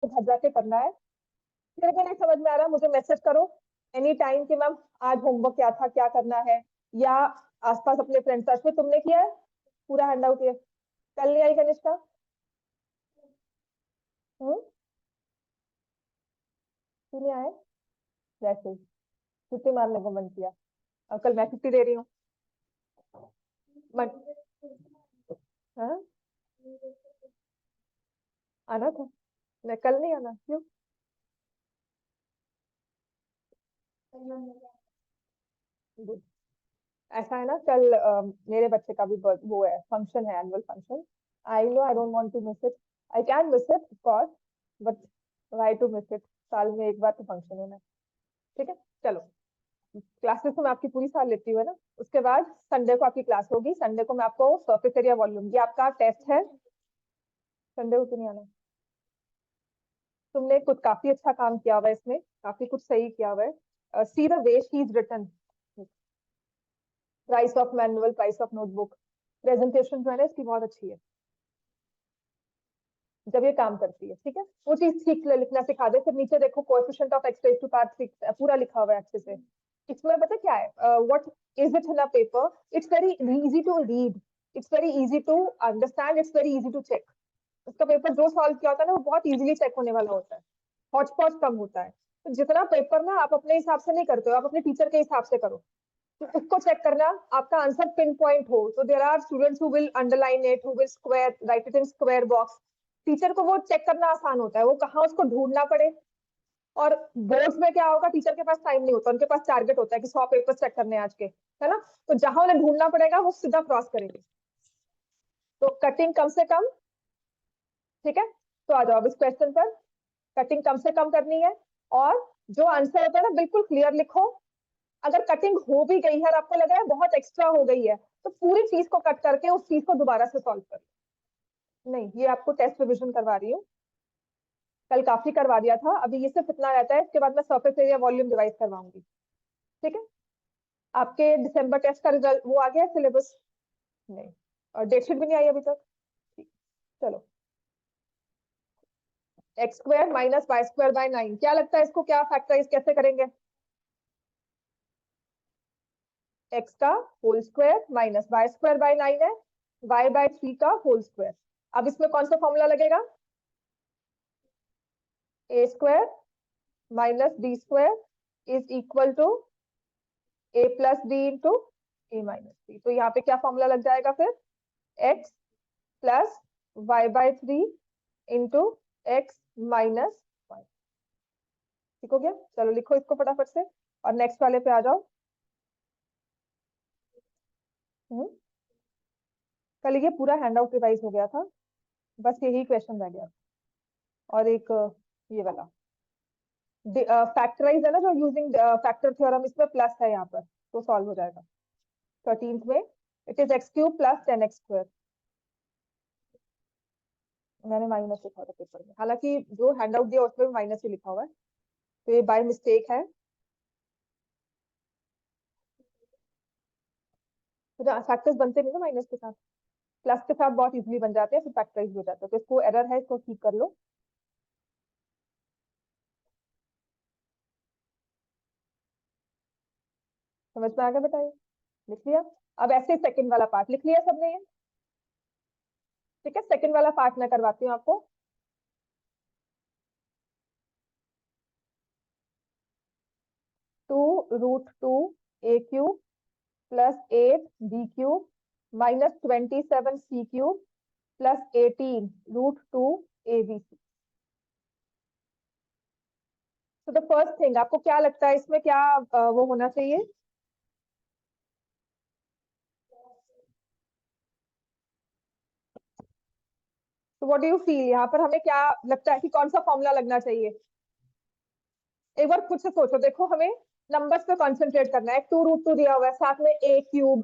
से भज जाके करना है। फिर अगर नहीं समझ में आ रहा मुझे मैसेज करो एनी टाइम कि मैम आज होमवर्क क्या था, क्या करना है, या आसपास अपने फ्रेंड सर्च में तुमने किया है पूरा हैंड आउट ये, कल नहीं आई कनिष्का? क्यों नहीं आए? वैसे ही छुट्टी मारने को मन किया। और कल मैं छुट्टी दे रही हूँ। मन हाँ, आना था, मैं कल नहीं आना क्यों? Good. ऐसा है ना, कल मेरे बच्चे का भी वो है, फंक्शन है, annual function. I know I don't want to miss it, I can miss it of course, but why to miss it, साल में एक बार तो फंक्शन होना है। ठीक है, चलो। क्लासेस तो मैं आपकी पूरी साल लेती हूँ, है ना। उसके बाद संडे को आपकी क्लास होगी, संडे को मैं आपको सरफेस एरिया वॉल्यूम, ये आपका टेस्ट है। संडे को क्यों नहीं आना? तुमने कुछ काफी अच्छा काम किया हुआ है इसमें, काफी कुछ सही किया हुआ है। See the way she is written, price of manual, price of notebook, presentation जो है ना इसकी बहुत अच्छी है जब ये काम करती है। ठीक है, वो चीज ठीक लिखना सिखा दे। फिर नीचे देखो coefficient of x raise to power 6 पूरा लिखा हुआ है अच्छे से। इसमें पता क्या है, what is it in a paper, it's very easy to read, it's very easy to understand, it's very easy to check. उसका पेपर जो सॉल्व किया होता है ना वो बहुत इजीली चेक होने वाला होता है, हॉच पॉच कम होता है। तो जितना पेपर ना आप अपने हिसाब से नहीं करते हो, आप अपने टीचर के हिसाब से करो। तो उसको चेक करना, आपका आंसर पिन पॉइंट हो। तो there are students who will underline it, who will square write it in square box. Teacher को वो चेक करना आसान होता है, वो कहाँ उसको ढूंढना पड़े। और बोर्ड्स में क्या होगा, टीचर के पास टाइम नहीं होता, उनके पास टारगेट होता है कि 100 पेपर चेक करने हैं आज के, है ना। तो जहां उन्हें ढूंढना पड़ेगा वो सीधा क्रॉस करेंगे। तो कटिंग कम से कम, ठीक है। तो आ जाओ अब इस क्वेश्चन पर। कटिंग कम से कम करनी है, और जो आंसर होता है ना बिल्कुल क्लियर लिखो। अगर कटिंग हो भी गई है और आपको लग रहा है बहुत एक्स्ट्रा हो गई है, तो पूरी चीज को कट करके उस चीज को दोबारा से सॉल्व कर। नहीं, ये आपको टेस्ट रिविजन करवा रही हूँ, कल काफी करवा दिया था, अभी ये सिर्फ इतना रहता है, इसके बाद मैं सरफेस एरिया वॉल्यूम डिवाइड करवाऊंगी। ठीक है। आपके दिसंबर टेस्ट का रिजल्ट वो आ गया सिलेबस? नहीं, और डेटशीट भी नहीं आई अभी तक। ठीक, चलो। X square minus y square by 9, क्या लगता है इसको क्या फैक्टराइज कैसे करेंगे? एक्स का whole square minus y square by 9 है, वाई बाय 3 का होल स्क्वायर। अब इसमें कौन सा फॉर्मूला लगेगा? A square minus B square is equal to A plus B into A minus B. तो यहाँ पे क्या फॉर्मूला लग जाएगा फिर? X plus Y by 3 into X minus Y. ठीक हो गया, चलो लिखो इसको फटाफट से और नेक्स्ट वाले पे आ जाओ। हम्म, कल ये पूरा हैंड आउट रिवाइज हो गया था, बस यही क्वेश्चन रह गया। और एक ये वाला फैक्टराइज है ना, जो यूजिंग फैक्टर थ्योरम, इसमें प्लस है यहाँ पर, तो सॉल्व हो जाएगा। 13th में it is x cube plus 10x square. मैंने माइनस लिखा था पेपर में, हालांकि जो हैंड आउट दिया उसमें माइनस ही लिखा हुआ है, तो ये बाय मिस्टेक है। तो फैक्टर्स बनते नहीं ना माइनस के साथ, प्लस के साथ बहुत इजीली बन जाते हैं, फिर फैक्टराइज हो जाता है, तो इसको एरर है, इसको ठीक कर लो। समझ में आ गया? बताइए, लिख लिया? अब ऐसे ही सेकंड वाला पार्ट लिख लिया सबने ये? ठीक है, सेकंड वाला पार्ट मैं करवाती हूँ आपको। 2√2 a³ plus 8 b³ minus 27 c³ plus 18√2 abc। तो द फर्स्ट थिंग, आपको क्या लगता है इसमें क्या वो होना चाहिए? तो व्हाट डू यू फील, यहाँ पर हमें क्या लगता है कि कौन सा फॉर्मूला लगना चाहिए? एक बार खुद से सोचो, देखो हमें नंबर्स पे कंसंट्रेट करना है। 2√2 दिया हुआ है, साथ में a³,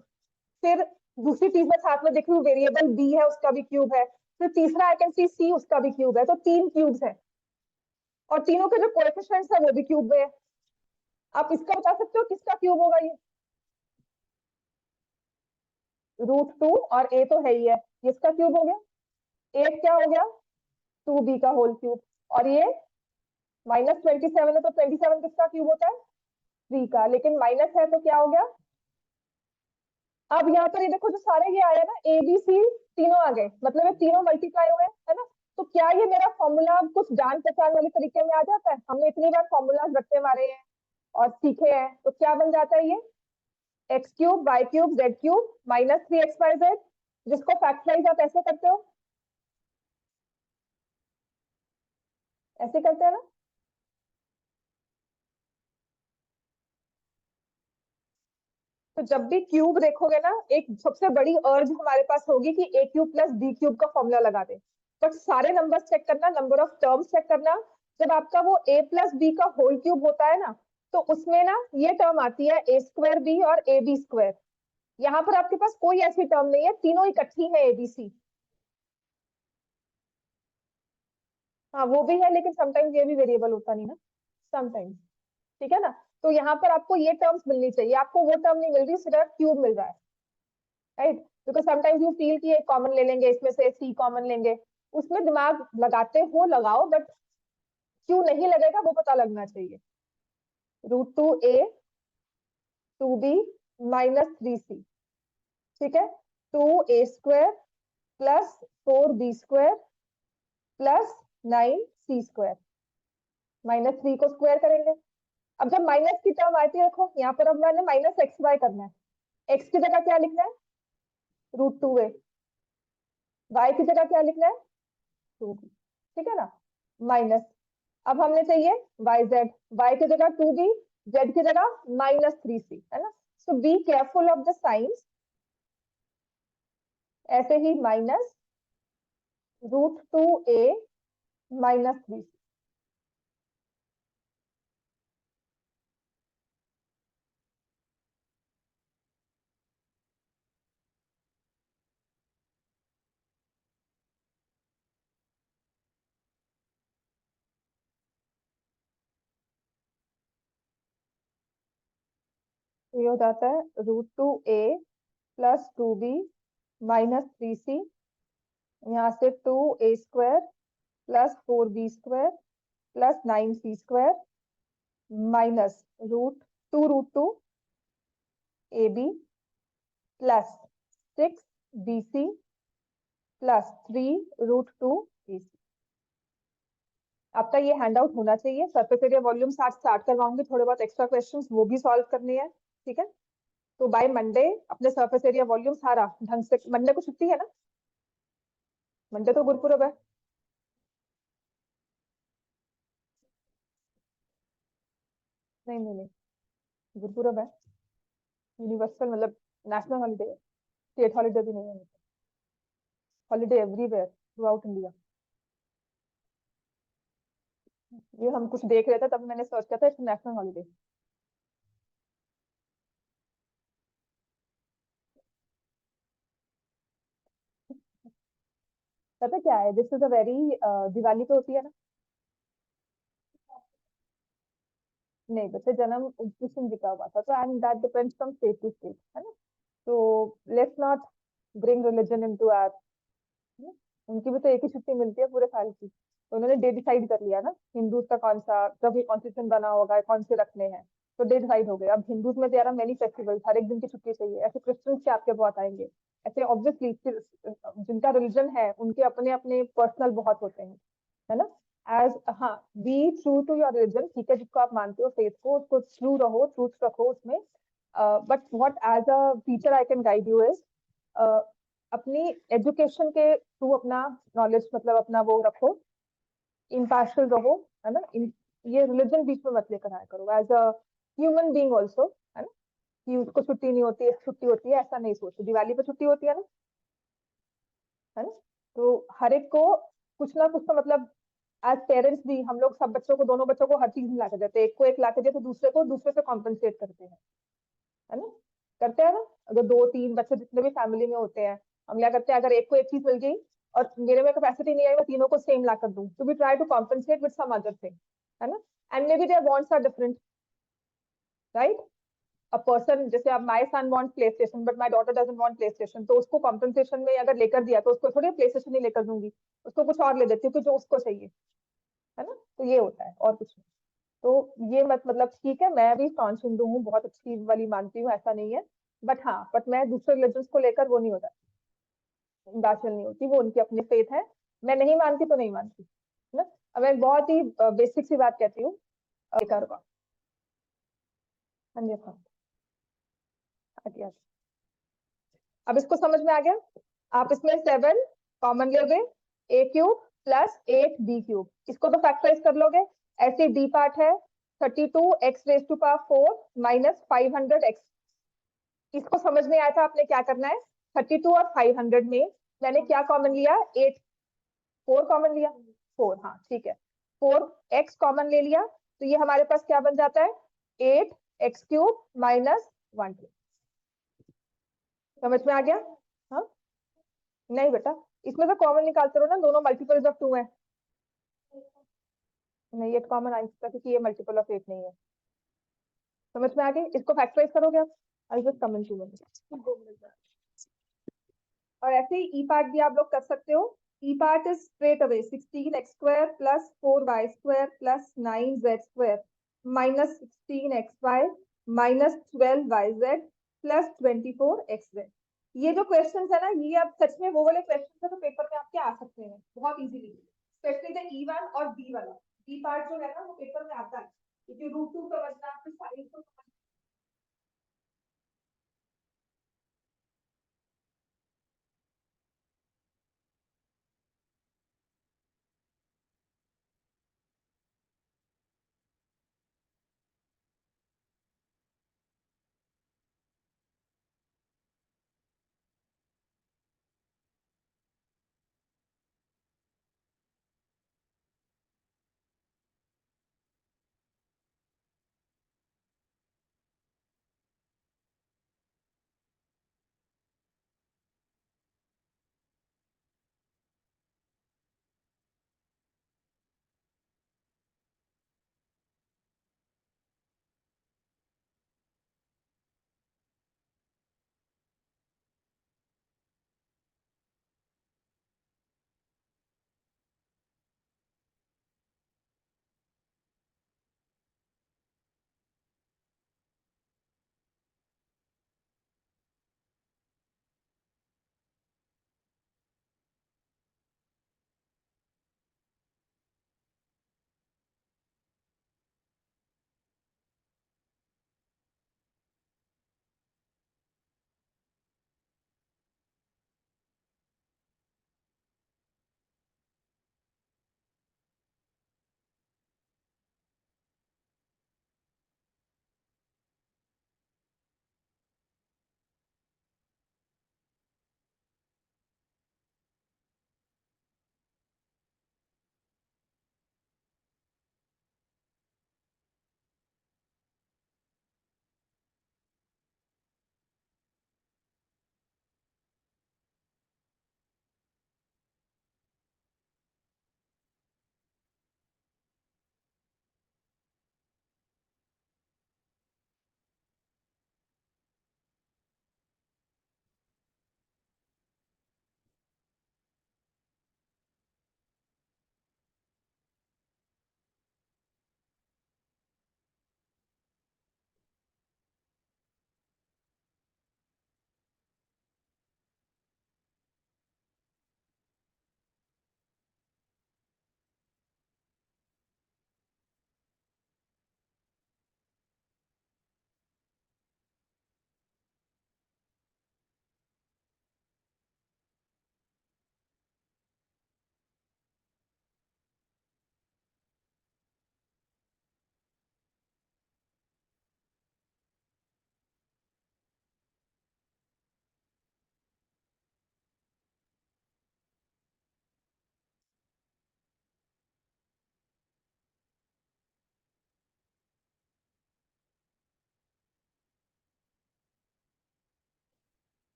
फिर दूसरी चीज में साथ में देख रही हूँ वेरिएबल b है, उसका भी क्यूब है, फिर तीसरा आई कैन सी c, उसका भी क्यूब है, तो 3 क्यूब्स है, और तीनों के जो कोएफिशिएंट्स है वो भी क्यूब में है। आप इसका बता सकते हो किसका क्यूब होगा ये? √2 और a तो है ही है, इसका क्यूब हो गया। 8 क्या हो गया? 2b का होल क्यूब। और ये -27 है, तो 27 किसका क्यूब होता है? 3 का। लेकिन माइनस है तो क्या हो गया? अब यहाँ पर ये देखो, जो सारे ये आया ना, ए बी सी तीनों आ गए, मतलब ये तीनों मल्टीप्लाई हुए, है ना? तो क्या ये मेरा फॉर्मूला कुछ जान पहचान वाले तरीके में आ जाता है? हमने इतनी बार फॉर्मूला रट्टे मारे हैं और सीखे हैं, तो क्या बन जाता है ये? x³ y³ z³ -3xyz, जिसको फैक्टराइज आप ऐसे करते हो, ऐसे करते हैं ना? तो जब भी क्यूब देखोगे ना, एक सबसे बड़ी अर्ज हमारे पास होगी कि a³ + b³ का फॉर्मूला लगा दे। बट सारे नंबर्स चेक करना, नंबर ऑफ टर्म्स चेक करना। जब आपका वो a + b का होल क्यूब होता है ना, तो उसमें ना ये टर्म आती है a²b और ab²। यहाँ पर आपके पास कोई ऐसी टर्म नहीं है, तीनों इकट्ठी है abc। हाँ वो भी है, लेकिन समटाइम्स ये भी वेरिएबल होता नहीं ना, समटाइम्स। ठीक है ना? तो यहाँ पर आपको ये टर्म्स मिलनी चाहिए, आपको वो टर्म नहीं मिल रही, सिर्फ क्यूब मिल रहा है, right? Because sometimes you feel कि एक कॉमन ले लेंगे, इसमें से सी कॉमन लेंगे, उसमें दिमाग लगाते हो लगाओ, बट क्यों नहीं लगेगा वो पता लगना चाहिए। √2a 2b -3c, ठीक है? 2a² + 4b² + 9c², -3 को स्क्वायर करेंगे। अब जब माइनस की टर्म आती है, देखो यहाँ पर अब मैंने -xy करना है। x की जगह क्या लिखना है? √2a। y की जगह क्या लिखना है? 2b। ठीक है ना? माइनस, अब हमने चाहिए yz, y की जगह 2b, z की जगह -3c, है ना? So be careful of the signs. ऐसे ही -√2a -3c। ये हो जाता है √2a + 2b -3c, यहाँ से 2a² + 4b² + 9c² -√2√2 ab + 6bc + 3√2 ac। आपका ये हैंड आउट होना चाहिए। सरफेस एरिया वॉल्यूम स्टार्ट करवाऊंगी, थोड़े बहुत एक्स्ट्रा क्वेश्चंस वो भी सॉल्व करने हैं, ठीक है? तो बाय मंडे अपने सरफेस एरिया वॉल्यूम सारा ढंग से, मंडे को छुट्टी है ना? मंडे तो गुरुपुरब है। नहीं नहीं नहीं, गुरुपुरब है, यूनिवर्सल मतलब नेशनल हॉलीडे है, स्टेट हॉलीडे भी नहीं है, holiday everywhere through out India. ये हम कुछ देख रहे थे तब मैंने सर्च किया था, इट्स नेशनल हॉलीडे। पता क्या है, this is a very, Diwali पे होती है ना? नहीं बच्चे, जन्म कृष्ण जी का हुआ था, तो and that depends from state to state, है ना? तो let's not bring religion into our, उनकी भी तो एक ही छुट्टी मिलती है पूरे साल की, तो उन्होंने डे डिसाइड कर लिया ना, हिंदूज का कौन सा, जब ये कॉन्स्टिट्यूशन बना होगा कौन से रखने हैं, तो डे डिसाइड हो गए। अब हिंदूज में देयर आर मेनी फेस्टिवल्स, हर एक दिन की छुट्टी चाहिए, ऐसे क्रिश्चियंस के आपके बहुत आएंगे, ऐसे ऑब्वियसली जिनका रिलीजन है उनके अपने अपने पर्सनल बहुत होते हैं, है ना? एज, हाँ, be true to your religion, ठीक है, जिसको आप मानते हो फेथ को, उसको ट्रू रहो, ट्रूथ रखो उसमें। But what as a teacher I can guide you is, अपनी एजुकेशन के थ्रू अपना नॉलेज, मतलब अपना वो रखो, इम्पार्शियल रहो, है ना? ये रिलीजन बीच में मत लेकर आया करो, as a human being also, है ना? कि उसको छुट्टी नहीं होती है, छुट्टी होती है, ऐसा नहीं सोचो, दिवाली पे छुट्टी होती है ना, है ना? तो हर एक को कुछ ना कुछ तो मतलब, एज पेरेंट्स भी हम लोग सब बच्चों को, दोनों बच्चों को हर चीज ला के देते हैं, एक को एक ला के दिया तो दूसरे को दूसरे से कॉम्पनसेट करते हैं, है ना? करते हैं ना? अगर 2 3 बच्चे जितने भी फैमिली में होते हैं, हम क्या करते हैं, अगर एक को एक चीज मिल गई और मेरे में कैपेसिटी नहीं आई, मैं तीनों को सेम ला कर दूं, तो we try to compensate with some other thing, है ना? And maybe their wants are different, right? A person, जैसे अब my son wants PlayStation but my daughter doesn't want PlayStation, तो उसको compensation में अगर लेकर दिया तो उसको थोड़ी प्ले स्टेशन ही लेकर दूंगी, उसको कुछ और ले देती हूँ जो उसको चाहिए, है ना। तो ये होता है और कुछ नहीं। तो ये मत मतलब ठीक है, मैं भी staunch हिंदू हूँ, बहुत अच्छी वाली मानती हूँ, ऐसा नहीं है। बट मैं दूसरे रिलीजन्स को लेकर वो नहीं होता, दाखिल नहीं होती, वो उनकी अपनी फेथ है। मैं नहीं मानती तो नहीं मानती, है ना। अब मैं बहुत ही बेसिक सी बात कहती हूँ, बेकार का। हाँ जी, हाँ। आ गया। अब इसको समझ में आ गया। आप इसमें 7 कॉमन लोगे, a³ प्लस 8b³, इसको तो फैक्टराइज कर लोगे। ऐसे डी पार्ट है 32x⁴ -500x। इसको समझ नहीं आया था, आपने क्या करना है, 32 और 500 में मैंने क्या कॉमन लिया, 8, 4 कॉमन लिया, 4, हाँ ठीक है। 4x कॉमन ले लिया, तो ये हमारे पास क्या बन जाता है, 8x³ -1। समझ में आ गया। हाँ, नहीं बेटा, इसमें तो कॉमन निकालते रहो ना, दोनों मल्टीपल्स ऑफ 2 है। नहीं, ये कॉमन आ नहीं सकता क्योंकि ये मल्टीपल ऑफ 8 नहीं है। समझ में आ गई, इसको फैक्टराइज करोगे आप, आई जस्ट कमेंट टू। और ऐसे ही ई पार्ट भी आप लोग कर सकते हो। E part is straight away 16x² plus 4y² plus 9z² -16xy -12yz plus 24xz। ये जो क्वेश्चन है ना, ये अब सच में वो वाले क्वेश्चन है तो पेपर में आपके आ सकते हैं बहुत इजीली, स्पेशली द E1 और बी वाला। बी पार्ट जो है ना वो पेपर में आता है, क्योंकि √2 समझना, फिर साइन को समझना।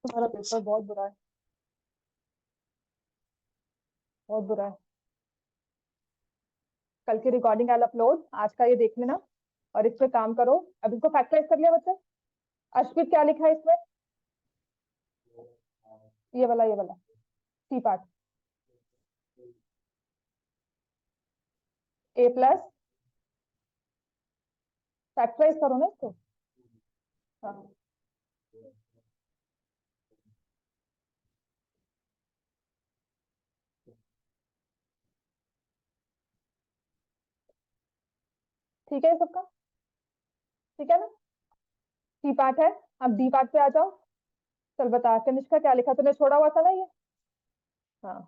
तुम्हारा पेपर बहुत बुरा है, बहुत बुरा है। कल की रिकॉर्डिंग आई अपलोड, आज का ये देख लेना और इस पे काम करो। अब इसको फैक्टराइज कर लिया बच्चे? अर्शप्रीत क्या लिखा है इसमें? ये वाला सी पार्ट, ए प्लस, फैक्टराइज करो ना इसको। हाँ ठीक है ये सबका, ठीक है ना? सी पार्ट है। अब डी पार्ट पे आ जाओ। चल बता कनिष्का क्या लिखा तूने, छोड़ा हुआ था ना ये? हाँ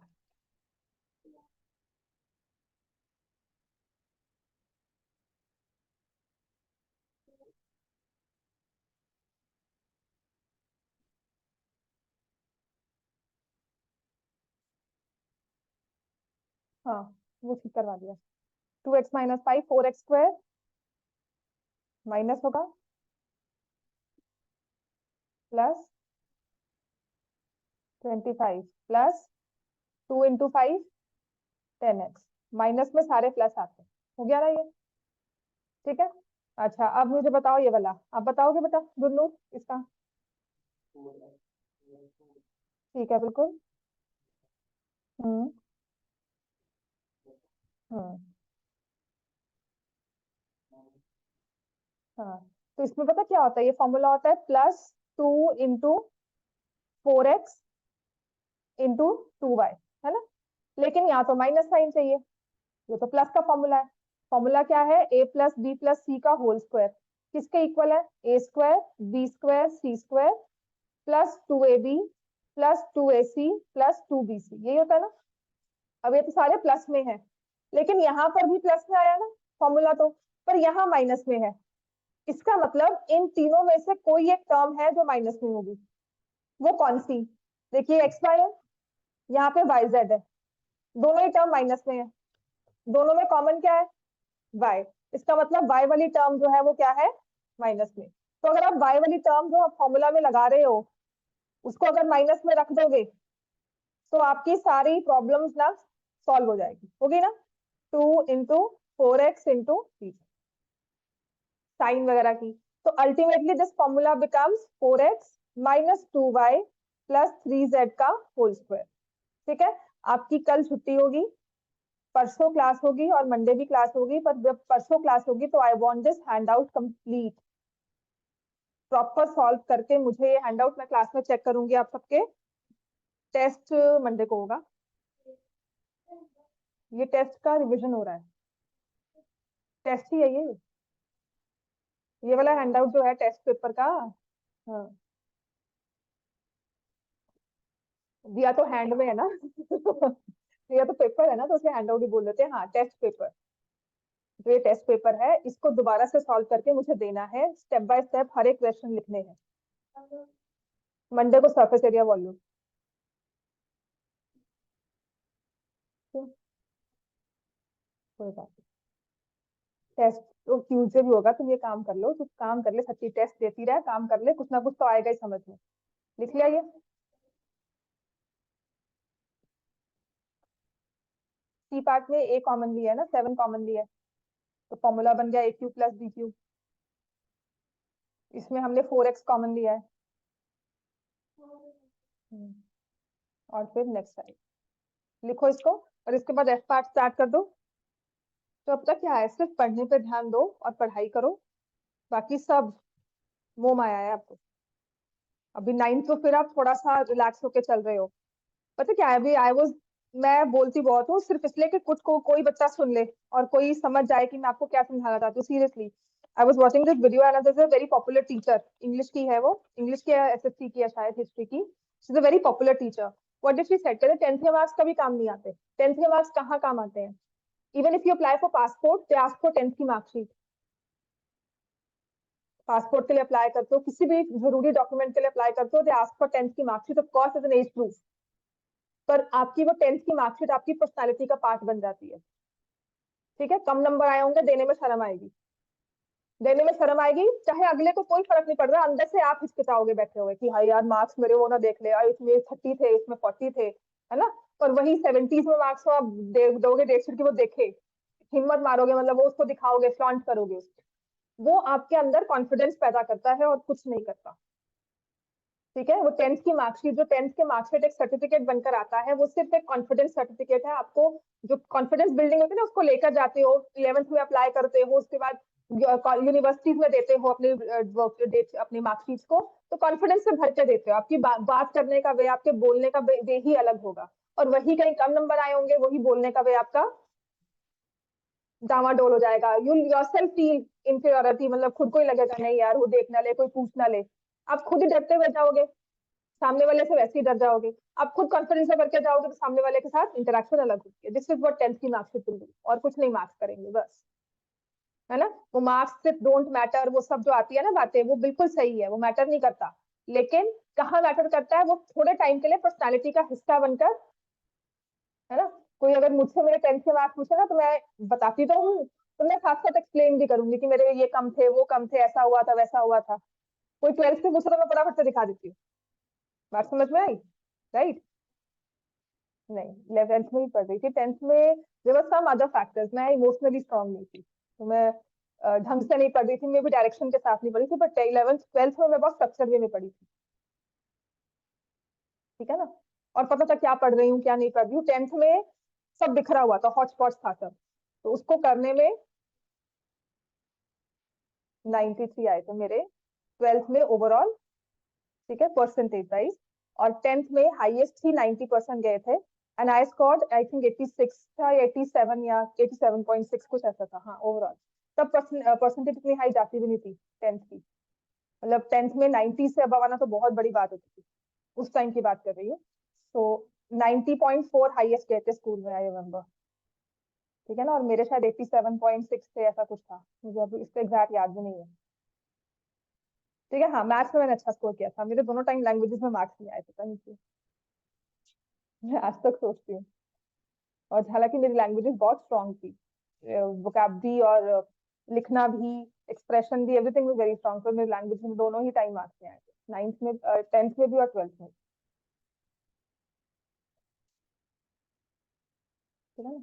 हाँ, वो ठीक करवा दिया। 2x - 5 4x² माइनस होगा प्लस 25 प्लस 2 × 5 10x, माइनस में सारे प्लस आते हैं। हो गया ना ये? ठीक है। अच्छा अब मुझे बताओ ये वाला, आप बताओगे बेटा गुन्नू इसका? ठीक है बिल्कुल। हम्म हम्म हाँ, तो इसमें पता क्या होता है, ये फॉर्मूला होता है +2 × 4x × 2y, है ना? लेकिन यहाँ तो माइनस साइन चाहिए, ये तो प्लस का फॉर्मूला है। फॉर्मूला क्या है? a + b + c का होल स्क्वायर। किसके इक्वल है? a² b² c² +2ab +2ac +2bc, यही होता है ना? अब ये तो सारे प्लस में है, लेकिन यहाँ पर भी प्लस में आया ना फॉर्मूला तो, पर यहाँ माइनस में है। इसका मतलब इन तीनों में से कोई एक टर्म है जो माइनस में होगी। वो कौन सी? देखिए एक्स वाई है, यहाँ पे वाई जेड है, दोनों ही टर्म माइनस में है। दोनों में कॉमन क्या है? वाई। इसका मतलब वाई वाली टर्म जो है वो क्या है? माइनस में। तो अगर आप वाई वाली टर्म जो आप फॉर्मूला में लगा रहे हो उसको अगर माइनस में रख दोगे तो आपकी सारी प्रॉब्लम्स ना सॉल्व हो जाएगी, होगी ना? 2 × 4x × साइन वगैरह की। तो ultimately this formula becomes 4x - 2y +3z का होल स्क्वायर। ठीक है। आपकी कल छुट्टी होगी, परसों क्लास होगी और मंडे भी क्लास होगी, पर जब परसों क्लास होगी तो I want this hand out complete, proper solve करके मुझे ये हैंड आउट मैं क्लास में चेक करूंगी आप सबके। टेस्ट मंडे को होगा, ये टेस्ट का रिवीजन हो रहा है, टेस्ट ही है ये वाला हैंड आउट जो है टेस्ट पेपर का। हाँ, दिया तो हैंड में है ना दिया तो पेपर है ना, तो उसे हैंड आउट ही बोल देते हैं। हाँ टेस्ट पेपर, जो ये टेस्ट पेपर है इसको दोबारा से सॉल्व करके मुझे देना है, स्टेप बाय स्टेप हर एक क्वेश्चन लिखने हैं। मंडे को सरफेस एरिया वॉल्यूम। कोई बात नहीं, टेस्ट तो ट्यूजडे भी होगा, तुम ये काम कर लो, तू काम कर ले, सच्ची टेस्ट देती रहे, काम कर ले, कुछ ना कुछ तो आएगा ही समझ में। लिख लिया ये? सी पार्ट में ए कॉमन लिया है ना, 7 कॉमन लिया है, तो फॉर्मूला बन गया AQ + BQ। इसमें हमने 4x कॉमन लिया है। हम्म, और फिर नेक्स्ट साइड लिखो इसको, और इसके बाद एफ पार्ट स्टार्ट कर दो। तो अब तक क्या है, सिर्फ पढ़ने पे ध्यान दो और पढ़ाई करो, बाकी सब मोह माया है आपको। अभी 9th तो फिर आप थोड़ा सा रिलैक्स होके चल रहे हो। पता क्या है, अभी मैं बोलती बहुत हूँ सिर्फ इसलिए कि कुछ को कोई बच्चा सुन ले और कोई समझ जाए कि मैं आपको क्या समझाना चाहती हूँ। Seriously, I was watching this video and this is a very popular teacher, English की है वो, इंग्लिश की SSC की है शायद, हिस्ट्री की। She is a very popular teacher. What did she said, कहते 10th के मार्क्स कभी काम नहीं आते। 10th के मार्क्स कहाँ काम आते हैं? Even if you apply for passport they ask for 10th की मार्कशीट। पासपोर्ट के लिए अप्लाई करते हो, किसी भी जरूरी डॉक्यूमेंट के लिए अप्लाई करते हो, दे आस्क फॉर 10th की marksheet, of course as an age proof. पर आपकी वो 10th की मार्कशीट आपकी पर्सनालिटी का पार्ट बन जाती है। ठीक है, कम नंबर आए होंगे, देने में शर्म आएगी, देने में शर्म आएगी, चाहे अगले को कोई फर्क नहीं पड़ रहा, अंदर से आप हिचकिचाओगे बैठे हुए कि हाँ यार मार्क्स मेरे वो ना देख ले, और इसमें 30 थे इसमें 40 थे, है ना। और वही 70s में मार्क्स को आप दोगे 150 की, वो देखे, हिम्मत मारोगे, मतलब वो उसको दिखाओगे, फ्लॉन्ट करोगे उसको। वो आपके अंदर कॉन्फिडेंस पैदा करता है और कुछ नहीं करता। ठीक है, वो 10th की मार्कशीट, जो 10th के मार्कशीट एक सर्टिफिकेट बनकर आता है, वो सिर्फ एक कॉन्फिडेंस सर्टिफिकेट है। आपको जो कॉन्फिडेंस बिल्डिंग होती है ना, उसको लेकर जाते हो, 11th में अप्लाई करते हो, उसके बाद यूनिवर्सिटीज में देते हो अपनी अपनी मार्कशीट को, तो कॉन्फिडेंस से भर के देते हो। आपकी बात करने का वे, आपके बोलने का वे ही अलग होगा, और वही कहीं कम नंबर आए होंगे, वही बोलने का वे आपका डामाडोल हो जाएगा। यू योरसेल्फ फील इंफीरियरिटी, मतलब खुद को ही लगेगा नहीं यार वो देख ना ले, कोई पूछ ना ले, आप खुद ही डरते हुए जाओगे, सामने वाले से वैसे ही डर जाओगे। आप खुद कॉन्फिडेंस से करके जाओगे तो सामने वाले के साथ इंटरेक्शन अलग होती है। दिस इज व्हाट 10th की मार्कशीट विल डू, और कुछ नहीं मार्क्स करेंगे बस, है ना। वो मार्क्स सिर्फ डोंट मैटर, वो सब जो आती है ना बातें, वो बिल्कुल सही है, वो मैटर नहीं करता, लेकिन कहाँ मैटर करता है, वो थोड़े टाइम के लिए पर्सनैलिटी का हिस्सा बनकर, है ना। कोई अगर मुझसे मेरे 10th के मार्क्स पूछे ना, तो मैं बताती तो हूँ, तो मैं साथ साथ एक्सप्लेन भी करूंगी कि मेरे ये कम थे, वो कम थे, ऐसा हुआ था वैसा हुआ था। कोई 12th के पूछे तो मैं फटाफट से दिखा देती हूँ। बात समझ में आई, राइट। नहीं, 11th में ही पढ़ रही थी, 10th में there were some other factors, मैं इमोशनली स्ट्रांग नहीं थी, तो मैं ढंग से नहीं पढ़ रही थी, मैं भी डायरेक्शन के साथ नहीं पढ़ी थी, बट 11th 12th में मैं बहुत स्ट्रक्चर वे में पढ़ी थी। ठीक है ना, और पता था क्या पढ़ रही हूँ क्या नहीं पढ़ रही हूँ। 10th में सब बिखरा हुआ था, हॉच पॉच था सब, तो उसको करने में 93 आए थे मेरे 12th में ओवरऑल। ठीक है, परसेंटेज वाइज, और 10th में हाईएस्ट ही 90% गए थे, and I scored I think 86 था, 87 या 87.6 कुछ ऐसा था, हाँ ओवरऑल। तब परसेंटेज इतनी हाई जाती भी नहीं थी 10th की, मतलब 10th में 90 से अब आना तो बहुत बड़ी बात होती थी, उस टाइम की बात कर रही हूँ। तो 90.4 हाईएस्ट गए थे स्कूल में, आई रिमेम्बर। ठीक है ना, और मेरे शायद 87.6 थे, ऐसा कुछ था, मुझे अभी इसका एग्जैक्ट याद भी नहीं है। ठीक है, हाँ मैथ्स में मैंने अच्छा स्कोर किया था, मेरे दोनों टाइम लैंग्वेजेस में मार्क्स नहीं आए थे, पता नहीं क्यों। मैं आज तक सोचती हूँ, और हालांकि मेरी लैंग्वेजेस बहुत स्ट्रांग थी, वोकैबुलरी और लिखना भी, एक्सप्रेशन भी, एवरीथिंग वाज वेरी स्ट्रांग, तो मेरी लैंग्वेज में दोनों ही टाइम मार्क्स में आए थे, 9th में 10th में भी और 12th में। ठीक है ना।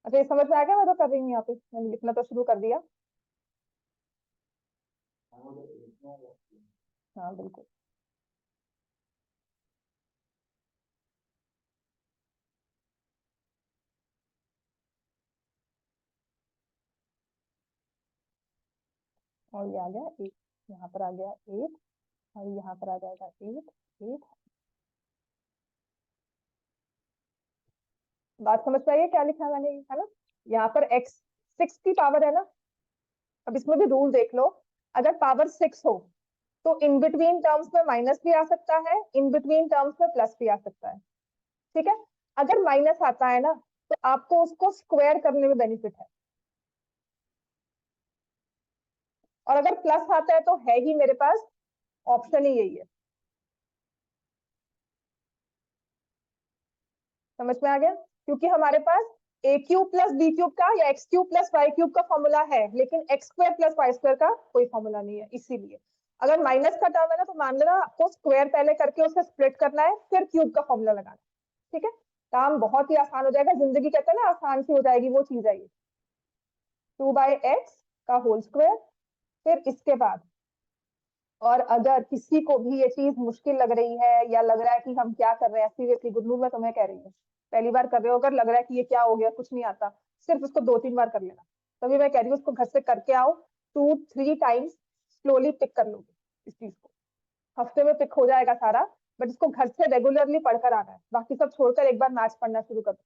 अच्छा, ये समझ में आ गया, मैं तो कर रही हूँ यहाँ पे, मैंने लिखना तो शुरू कर दिया। हाँ बिल्कुल। और ये आ गया 8, यहाँ पर आ गया 8, और यहाँ पर आ जाएगा 8, 8। बात समझ में आई है क्या लिखा है मैंने, है ना। यहाँ पर x 6 की पावर है ना, अब इसमें भी रूल देख लो, अगर पावर 6 हो तो इन बिटवीन टर्म्स में माइनस भी आ सकता है, इन बिटवीन टर्म्स में प्लस भी आ सकता है। ठीक है, अगर माइनस आता है ना, तो आपको उसको स्क्वायर करने में बेनिफिट है, और अगर प्लस आता है तो है ही मेरे पास ऑप्शन ही यही है। समझ में आ गया, क्योंकि हमारे पास a cube plus B cube का या x cube plus Y cube का फॉर्मूला है, लेकिन x square plus y square का कोई फॉर्मूला नहीं है, इसीलिए अगर माइनस का टर्म है ना, तो मान लेना आपको स्क्वायर पहले करके उसे स्प्लिट करना है, फिर क्यूब का फॉर्मूला लगाना है। ठीक है, काम बहुत ही आसान हो जाएगा, जिंदगी कहते हैं ना आसान सी हो जाएगी, वो चीज है ये। 2/x का होल स्क्वायर, फिर इसके बाद, और अगर किसी को भी ये चीज मुश्किल लग रही है या लग रहा है कि हम क्या कर रहे हैं, सीरियसली गुड न्यूज मैं तुम्हें कह रही हूँ, पहली बार कर रहे हो, अगर लग रहा है कि ये क्या हो गया, कुछ नहीं आता, सिर्फ उसको 2-3 बार कर लेना। तभी मैं कह रही हूँ उसको घर से करके आओ, 2-3 टाइम्स स्लोली पिक कर लोगे इस चीज को, हफ्ते में पिक हो जाएगा सारा, बट इसको घर से रेगुलरली पढ़कर आना है, बाकी सब छोड़कर एक बार मैथ्स पढ़ना शुरू कर दो।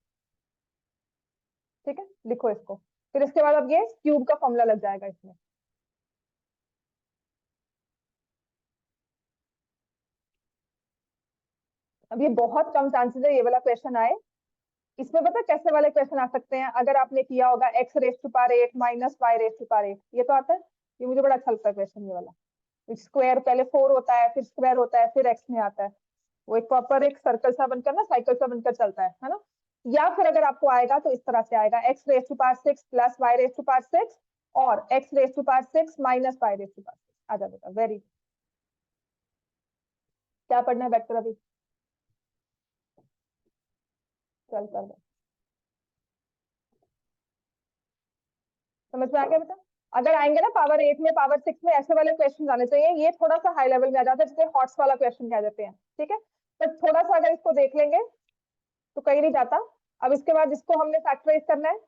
ठीक है, लिखो इसको, फिर इसके बाद अब ये क्यूब का फॉर्मूला लग जाएगा इसमें। अब ये बहुत कम चांसेस है ये वाला क्वेश्चन आए, इसमें पता कैसे वाले क्वेश्चन आ सकते हैं, अगर आपने किया होगा x raise to power 8 minus y raise to power 8, ये तो आता है, ये मुझे बड़ा अच्छा लगता है क्वेश्चन ये वाला। स्क्वायर पहले 4 होता है, फिर स्क्वायर होता है, फिर एक्स में आता है। वो एक प्रॉपर एक सर्कल सा बनकर ना, साइकिल सा बनकर चलता है ना। या फिर अगर आपको आएगा तो इस तरह से आएगा, x raise to power 6 plus y raise to power 6 और x raise to power 6 minus y raise to power 6 आ जाएगा। वेरी, क्या पढ़ना है वेक्टर अभी? चल कर दो, समझ में आ गया बेटा? अगर आएंगे ना पावर 8 में, पावर 6 में, ऐसे वाले क्वेश्चन आने चाहिए। ये थोड़ा सा हाई लेवल में आ जाता है, जिसे हॉट्स वाला क्वेश्चन कह देते हैं, ठीक है। तो थोड़ा सा अगर इसको देख लेंगे तो कहीं नहीं जाता। अब इसके बाद इसको हमने फैक्टराइज करना है,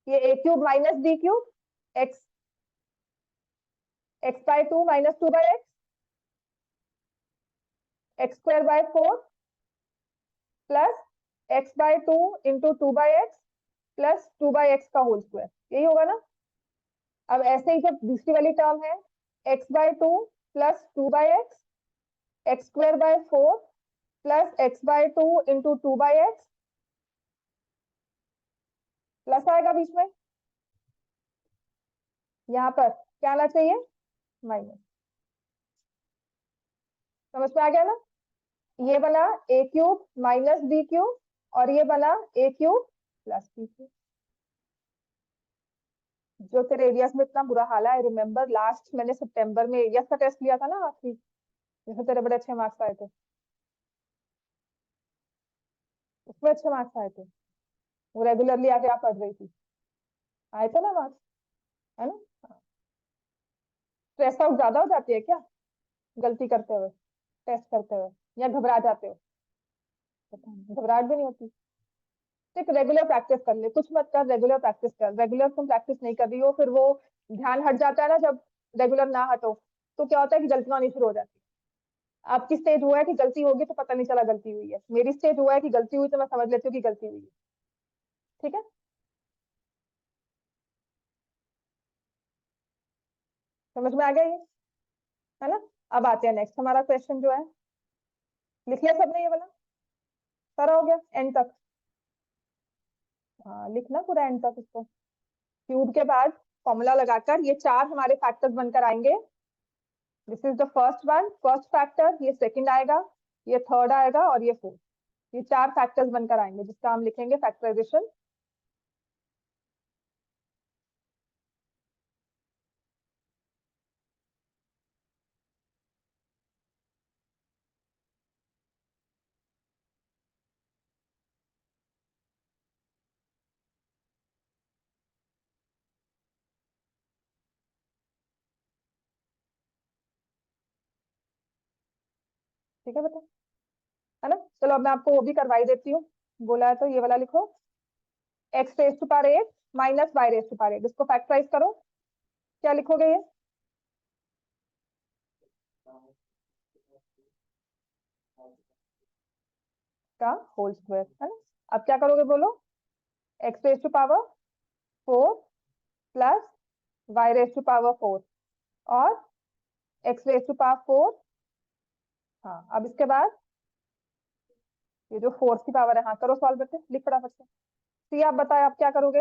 ये A cube minus B cube X, X by 2 minus 2 by x, x square by 4 plus x by 2 into 2 by x plus 2 by X का होल स्क्वायर, यही होगा ना। अब ऐसे ही जब दूसरी वाली टर्म है, x by 2 plus 2 by x, x square by 4 plus x by 2 into 2 by x, plus आएगा बीच में, यहाँ पर क्या आना चाहिए, माइनस। समझ में आ गया ना? ये बना ए क्यूब माइनस बी क्यूब और ये बना ए क्यूब प्लस बी क्यूब। जो तेरे एरियाज में इतना बुरा हाल है, आई रिमेम्बर लास्ट मैंने सितंबर में एरियाज का टेस्ट लिया था ना आखिरी, जिसमें तेरे बड़े अच्छे मार्क्स आए थे, उसमें अच्छे मार्क्स आए थे। वो रेगुलरली आके आप पढ़ रही थी, आए थे ना मार्क्स, है ना। स्ट्रेस आउट ज्यादा हो जाती है क्या गलती करते हुए, टेस्ट करते हुए, या घबरा जाते हो? पता नहीं, घबराहट भी नहीं होती। ठीक, रेगुलर प्रैक्टिस कर ले, कुछ मत कर, रेगुलर प्रैक्टिस कर। रेगुलर तुम प्रैक्टिस नहीं कर रही हो, फिर वो ध्यान हट जाता है ना जब रेगुलर ना हटो, तो क्या होता है कि गलतियां होनी शुरू हो जाती है। आपकी स्टेज हुआ है कि गलती होगी तो पता नहीं चला गलती हुई है, मेरी स्टेज हुआ है कि गलती हुई तो मैं समझ लेती हूँ कि गलती हुई है, ठीक है। समझ में आ गया ये, है ना। अब आते हैं नेक्स्ट, हमारा क्वेश्चन जो है, लिख लिया सबने ये वाला, सारा हो गया एंड तक? हाँ, लिखना पूरा एंड तक इसको। क्यूब के बाद फॉर्मूला लगाकर ये चार हमारे फैक्टर्स बनकर आएंगे। This is the first one, first factor, ये सेकंड आएगा, ये थर्ड आएगा और ये फोर्थ। ये चार फैक्टर्स बनकर आएंगे जिसका हम लिखेंगे फैक्टराइजेशन। ठीक है बेटा, है ना। चलो अब मैं आपको वो भी करवाई देती हूँ, बोला है तो ये वाला लिखो, x raise to power 8 minus y raise to power 8, इसको फैक्टराइज करो। क्या लिखोगे ये? का होल स्क्वायर, है ना। अब क्या करोगे बोलो, x raise to power 4 plus y raise to power 4 और एक्स रेस टू पावर 4। हाँ, अब इसके बाद ये जो फोर्थ की पावर है, हाँ करो सॉल्व बेटे, लिख फटाफट से। सी आप बताए आप क्या करोगे?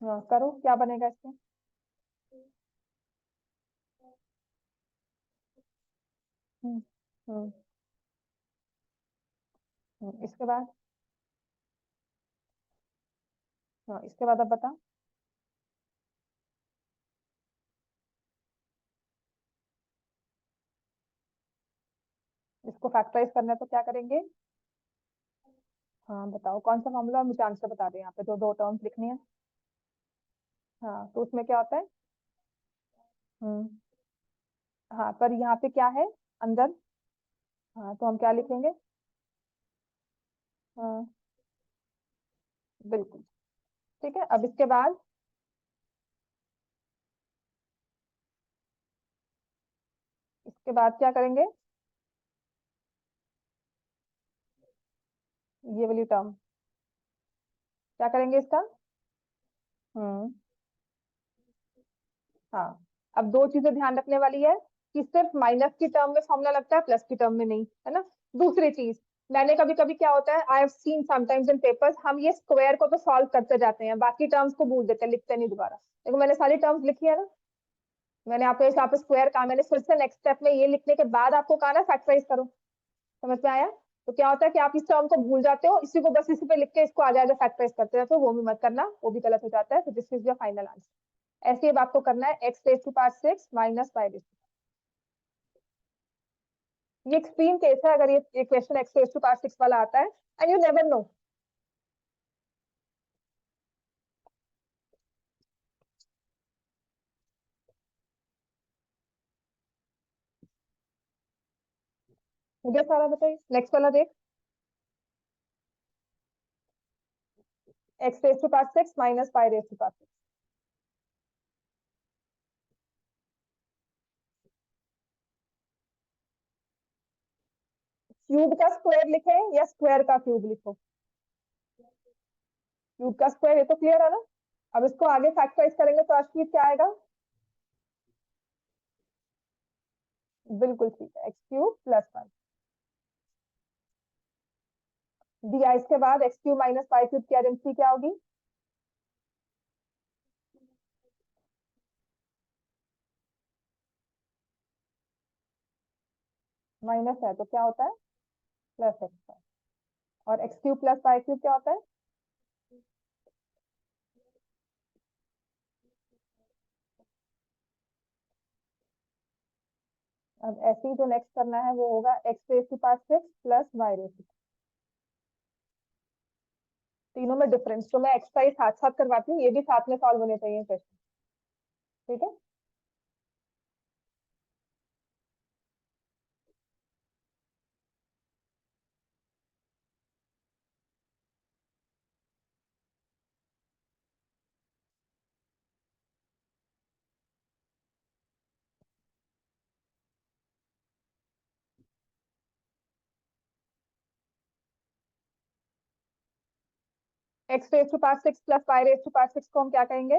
हाँ करो, क्या बनेगा इसमें? हम्म हम्म इसके बाद, हाँ इसके बाद अब बता। इसको फैक्टराइज करना है तो क्या करेंगे? हाँ बताओ कौन सा फॉर्मूला, मुझे आंसर बता दे, यहाँ पे जो दो टर्म्स लिखनी है। हाँ तो उसमें क्या होता है? हम्म हाँ, पर यहाँ पे क्या है अंदर? हाँ तो हम क्या लिखेंगे? हाँ बिल्कुल, ठीक है। अब इसके बाद, इसके बाद क्या करेंगे? ये वाली टर्म, क्या करेंगे इसका? हम्म हाँ, अब दो चीजें ध्यान रखने वाली है कि सिर्फ माइनस की टर्म में फॉर्मूला लगता है, प्लस की टर्म में नहीं, है ना। दूसरी चीज, मैंने कभी कभी क्या होता है, I have seen sometimes in papers, हम ये स्क्वायर को तो सॉल्व करते जाते हैं, बाकी टर्म्स को भूल देते हैं, लिखते नहीं दोबारा। देखो मैंने सारी टर्म्स लिखी है ना, मैंने आपको यहाँ पे स्क्वायर कहा, मैंने फिर से नेक्स्ट स्टेप में ये लिखने के बाद आपको कहा ना फैक्टराइज करो। समझ में आया? तो क्या होता है कि आप इस टर्म को भूल जाते हो, इसी को बस इसी पे लिख के इसको आ जाएगा फैक्टराइज करते रहते हो, वो भी मत करना, वो भी गलत हो जाता है। तो this is your final answer. ऐसे अब आपको करना है x raise to power 6 minus y raise. ये एक्सट्रीम केस है अगर ये question x raise to power 6 वाला आता है, एंड यू नेवर नो। मुझे सारा बताइए, नेक्स्ट वाला देख। x raise to power 6 minus y raise to power 6। Cube का स्क्वायर लिखे या स्क्वायर का क्यूब लिखो? क्यूब का स्क्वायर, ये तो क्लियर है ना। अब इसको आगे फैक्टराइज करेंगे तो अर्शमीत क्या आएगा? बिल्कुल ठीक है, एक्स क्यूब प्लस 1 दिया। इसके बाद X cube minus Y cube की आइडेंटिटी क्या होगी? माइनस है तो क्या होता है? Plus X. और X cube plus Y cube क्या होता है? अब ऐसे ही जो नेक्स्ट करना है वो होगा x raise to power 6 plus y raise to. तीनों में डिफरेंस तो मैं एक्सरसाइज साथ साथ करवाती हूँ, ये भी साथ में सॉल्व होने चाहिए क्वेश्चन। ठीक है। X raise to power 6 plus y raise to power 6 को हम क्या कहेंगे?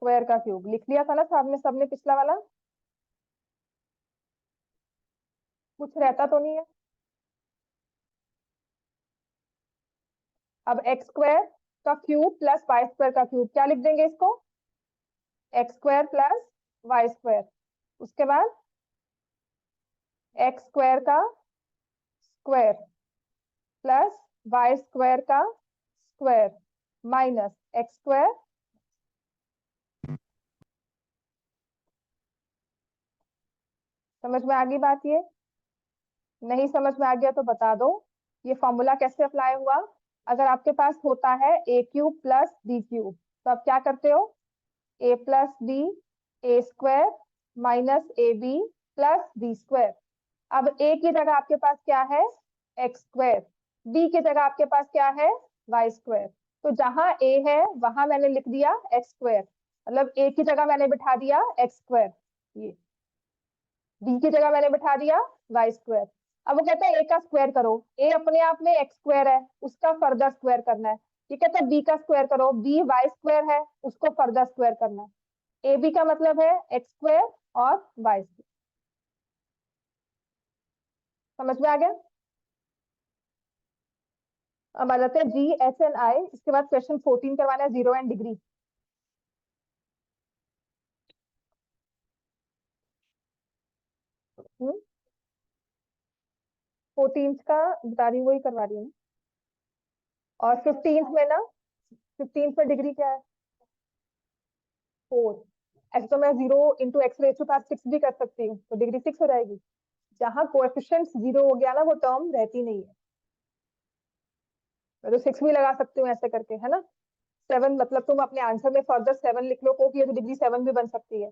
स्क्वायर का क्यूब। लिख लिया था ना सामने सबने पिछला वाला? कुछ रहता तो नहीं है? अब एक्स स्क्वायर का क्यूब प्लस वाई स्क्वायर का क्यूब, क्या लिख देंगे इसको? X square plus y square. उसके बाद एक्स स्क्वायर का स्क्वायर प्लस वाई स्क्वायर का स्क्वायर माइनस एक्स स्क्वायर। समझ में आ गई बात? ये नहीं समझ में आ गया तो बता दो। ये फॉर्मूला कैसे अप्लाई हुआ? अगर आपके पास होता है A cube plus B cube तो आप क्या करते हो? A plus B, A square minus A B plus B square. अब ए की जगह आपके पास क्या है? X square. बी की जगह आपके पास क्या है? Y square. तो जहां ए है वहां मैंने लिख दिया एक्स स्क्वायर, मतलब ए की जगह मैंने बिठा दिया एक्स स्क्वायर, ये बी की जगह मैंने बिठा दिया वाई स्क्वायर। अब वो कहता है ए का स्क्वायर करो, ए अपने आप में एक्स स्क्वायर है, उसका फर्दर स्क्वायर करना है। ये कहता है बी का स्क्वायर करो, बी वाई स्क्वायर है, उसको फर्दर स्क्वायर करना है। ए बी का मतलब है एक्स स्क्वायर और वाई स्क्वायर। समझ में आ गया? अब आ जाते हैं जी एच एंड आई। इसके बाद क्वेश्चन 14 करवाना है, जीरो एंड डिग्री। हम्म 14 का बता रही हूँ, वही करवा रही हूँ। और 15 में ना, 15 में डिग्री क्या है? 4। ऐसे तो मैं 0 into x raise to power 6 भी कर सकती हूँ, तो डिग्री 6 हो जाएगी। जहां कोएफिशिएंट 0 हो गया ना, वो टर्म रहती नहीं है। मैं तो 6 भी लगा सकती हूँ ऐसे करके, है ना। 7 मतलब तुम अपने आंसर में फर्दर 7 लिख लो, क्योंकि ये तो डिग्री 7 भी बन सकती है।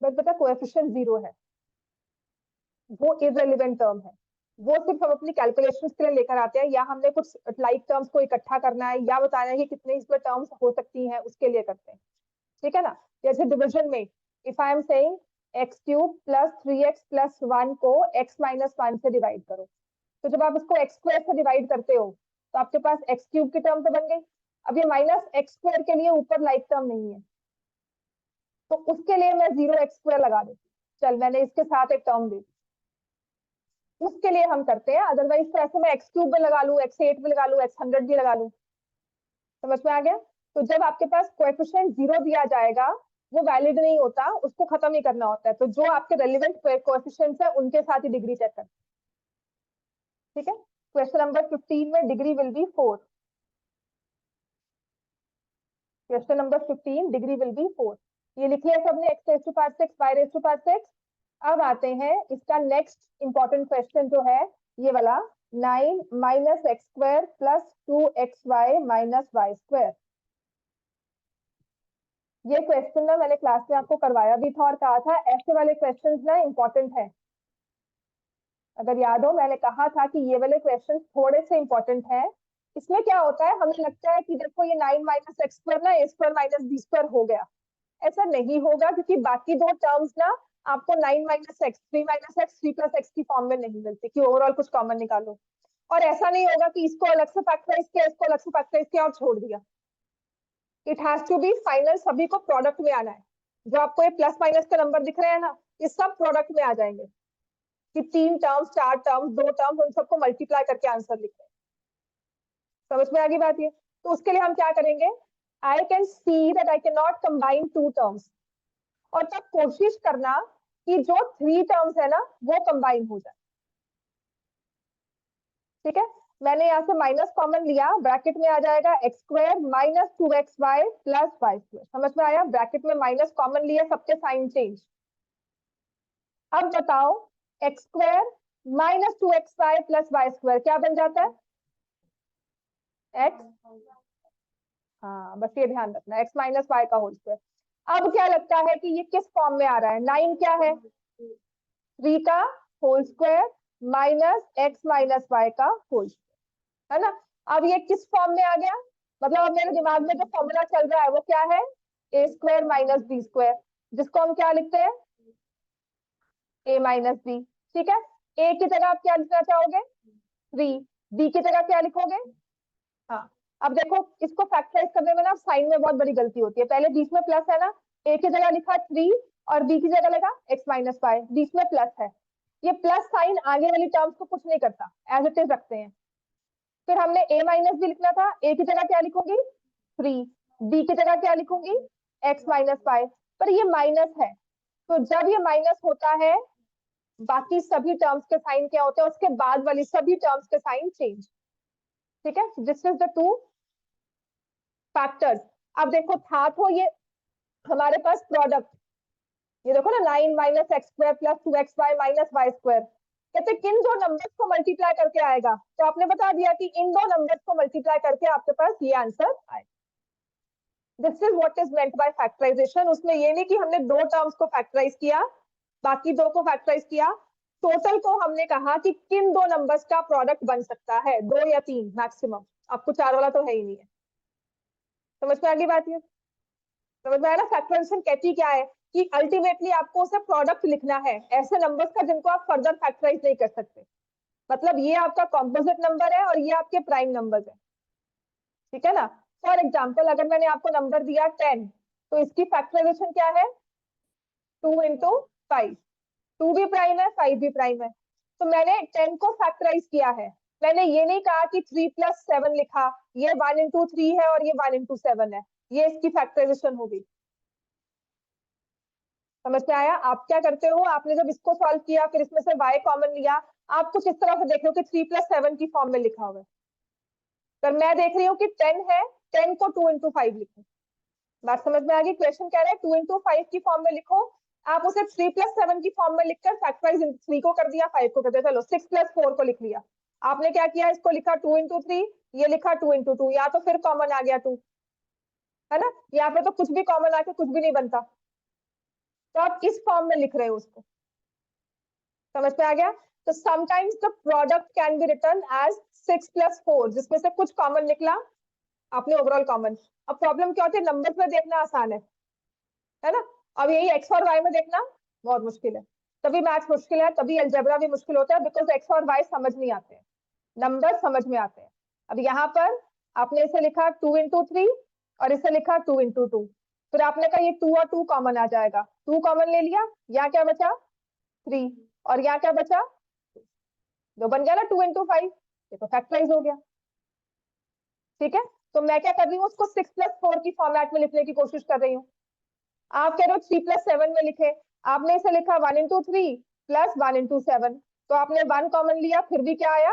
बट बेटा कोएफिशिएंट 0 है, वो इररिलेवेंट टर्म है। वो सिर्फ हम अपनी कैलकुलेशंस के लिए लेकर आते हैं, या हमने कुछ लाइक टर्म्स को इकट्ठा करना है या बताना है कि कितने इसमें टर्म्स हो सकती हैं, उसके लिए करते हैं। ठीक है ना। जैसे डिविजन में if I am saying x cube plus 3x plus 1 को x माइनस 1 से डिवाइड करो, तो जब आप इसको एक्स स्क्वायर से डिवाइड करते हो तो आपके पास एक्स क्यूब की टर्म तो बन गई। अब ये माइनस एक्स स्क्वायर के लिए ऊपर लाइक टर्म नहीं है, तो उसके लिए मैं 0x² लगा देती हूँ। चल मैंने इसके साथ एक टर्म दी, उसके लिए हम करते हैं। अदरवाइज तो ऐसे मैं एक्स क्यूब भी लगा लू, x8 भी लगा लू, x100 भी लगा लू। समझ में आ गया? तो जब आपके पास कोएफिशिएंट 0 दिया जाएगा वो वैलिड नहीं होता, उसको खत्म ही करना होता है। तो जो आपके रेलिवेंट कोएफिशिएंट्स है उनके साथ ही डिग्री चेक करते हैं। ठीक है, क्वेश्चन नंबर 15 में degree will be 4। Question number 15 degree will be 4। ये लिख लिया सबने, x raise to power 6 y raise to power 6। अब आते हैं इसका नेक्स्ट इंपॉर्टेंट क्वेश्चन जो है ये वाला, 9 minus x square plus 2xy minus y square. ये क्वेश्चन ना मैंने क्लास में आपको करवाया भी था और कहा था ऐसे वाले क्वेश्चंस ना इंपॉर्टेंट है। अगर याद हो मैंने कहा था कि ये वाले क्वेश्चंस थोड़े से इंपॉर्टेंट है। इसमें क्या होता है, हमें लगता है कि देखो ये 9 माइनस एक्स स्क्वायर ना ए स्क्वायर माइनस बी स्क्वायर हो गया। ऐसा नहीं होगा क्योंकि बाकी दो टर्म्स ना आपको 9 minus x 3 minus x 3 plus x की फॉर्म में नहीं मिलती कि ओवरऑल कुछ कॉमन निकालो। और ऐसा नहीं होगा कि इसको अलग से फैक्टराइज किया, इसको अलग से फैक्टराइज किया और छोड़ दिया। It has to be final, सभी को प्रोडक्ट में आना है। जो आपको ये प्लस माइनस का नंबर दिख रहे हैं ना, ये सब प्रोडक्ट में आ जाएंगे कि 3 टर्म्स 4 टर्म्स 2 टर्म्स उन सबको मल्टीप्लाई करके आंसर लिख रहे हैं। समझ में आ गई बात ये? तो उसके लिए हम क्या करेंगे, I can see that I can not combine 2 terms, और तब कोशिश करना कि जो 3 टर्म्स है ना वो कंबाइन हो जाए। ठीक है, मैंने यहाँ से माइनस कॉमन लिया, ब्रैकेट में आ जाएगा x square minus 2xy plus y square. समझ में आया? ब्रैकेट में माइनस कॉमन लिया, सबके साइन चेंज। अब बताओ x square minus 2xy plus y square क्या बन जाता है? एक्स, हाँ बस ये ध्यान रखना, एक्स माइनस वाई का होल स्क्वायर। अब क्या लगता है कि ये किस फॉर्म में आ रहा है? 9 क्या है? 3 का whole square minus x minus y का होल स्क्वायर, है ना? अब ये किस फॉर्म में आ गया? मतलब अब मेरे दिमाग में जो फॉर्मूला चल रहा है वो क्या है? ए स्क्वायर माइनस बी स्क्वायर, जिसको हम क्या लिखते हैं? ए माइनस बी। ठीक है, ए की जगह आप क्या लिखना चाहोगे? 3। बी की जगह क्या लिखोगे? हाँ, अब देखो इसको फैक्टराइज करने में ना साइन में बहुत बड़ी गलती होती है। पहले बीच में प्लस है ना, ए की जगह लिखा 3 और बी की जगह लगा एक्स माइनस वाई, बीच में प्लस है। ये प्लस साइन आगे वाली टर्म्स को कुछ नहीं करता, एज इट इज रखते हैं। फिर हमने a माइनस बी लिखना था, a की जगह क्या लिखूंगी? 3, b की जगह क्या लिखूंगी? x minus y. पर ये माइनस है, तो जब ये माइनस होता है बाकी सभी टर्म्स के साइन क्या होते हैं? उसके बाद वाली सभी टर्म्स के साइन चेंज। ठीक है, this is the two factors. अब देखो था तो ये हमारे पास प्रोडक्ट, ये देखो ना 9 minus x square plus 2xy minus y square, कहते किन दो नंबर्स को मल्टीप्लाई करके आएगा? तो आपने बता दिया कि इन दो नंबर्स को मल्टीप्लाई करके आपके पास ये आंसर आएगा। This is what is meant by factorisation. उसमें ये नहीं कि हमने दो टर्म्स को फैक्टराइज किया, बाकी दो को फैक्टराइज किया, टोटल को हमने कहा कि किन दो नंबर्स का प्रोडक्ट बन सकता है, 2 या 3 मैक्सिमम। आपको 4 वाला तो है ही नहीं है। समझ में आ गई बात? ये समझ में आया ना? फैक्टराइजेशन कहती क्या है कि अल्टीमेटली आपको उसे प्रोडक्ट लिखना है ऐसे नंबर्स का जिनको आप फर्दर फैक्टराइज नहीं कर सकते। मतलब ये आपका कॉम्पोजिट नंबर है और ये आपके प्राइम नंबर्स है। ठीक है ना? फॉर एग्जाम्पल अगर मैंने आपको नंबर दिया 10, तो इसकी फैक्टराइजेशन क्या है? 2 इंटू 5। 2 भी प्राइम है, 5 भी प्राइम है। तो मैंने 10 को फैक्टराइज किया है। मैंने ये नहीं कहा कि 3 प्लस 7 लिखा, ये 1 इंटू 3 है और ये 1 इंटू 7 है, ये इसकी फैक्टराइजेशन होगी। समझ में आया? आप क्या करते हो, आपने जब इसको सॉल्व किया फिर इसमें से y कॉमन लिया, आप कुछ इस तरह से देख रहे हो कि 3 प्लस 7 की फॉर्म में लिखा हुआ है। पर मैं देख रही हूँ कि 10 है, 10 को 2 इंटू 5 लिखो। बात समझ में आ गई? क्वेश्चन कह रहा है 2 इंटू 5 की फॉर्म में लिखो, आप उसे 3 प्लस 7 की फॉर्म में लिखकर फैक्टराइज 3 को कर दिया, 5 को कर दिया, चलो 6 प्लस 4 को लिख लिया। आपने क्या किया, इसको लिखा 2 इंटू 3, ये लिखा 2 इंटू 2, या तो फिर कॉमन आ गया 2, है ना? यहाँ पे तो कुछ भी कॉमन आके कुछ भी नहीं बनता, तो आप इस फॉर्म में लिख रहे हो उसको। समझ में आ गया? तो sometimes the product can be written as 6 plus 4, जिसमें से कुछ कॉमन निकला, आपने ओवरऑल कॉमन। अब प्रॉब्लम क्या होती है, नंबर्स में देखना आसान है ना? अब यही एक्स और वाई में देखना बहुत मुश्किल है। तभी मैथ्स मुश्किल है, तभी अलजेब्रा भी मुश्किल होता है, बिकॉज एक्स और वाई समझ नहीं आते हैं, नंबर समझ में आते हैं। अब यहाँ पर आपने इसे लिखा 2 इंटू 3 और इसे लिखा 2 इंटू 2, फिर आपने कहा ये 2 और 2 कॉमन आ जाएगा, 2 कॉमन ले लिया, यहाँ क्या बचा? 3, और यहाँ क्या बचा? जो, बन गया ना 2 इंटू 5, ये तो फैक्टराइज हो गया। ठीक है, तो मैं क्या कर रही हूँ, उसको 6+4 की फॉर्मेट में लिखने की कोशिश कर रही हूँ। आप कह रहे हो 3+7 में लिखे, आपने इसे लिखा 1 into 3 प्लस 1 into 7, तो आपने 1 कॉमन लिया, फिर भी क्या आया,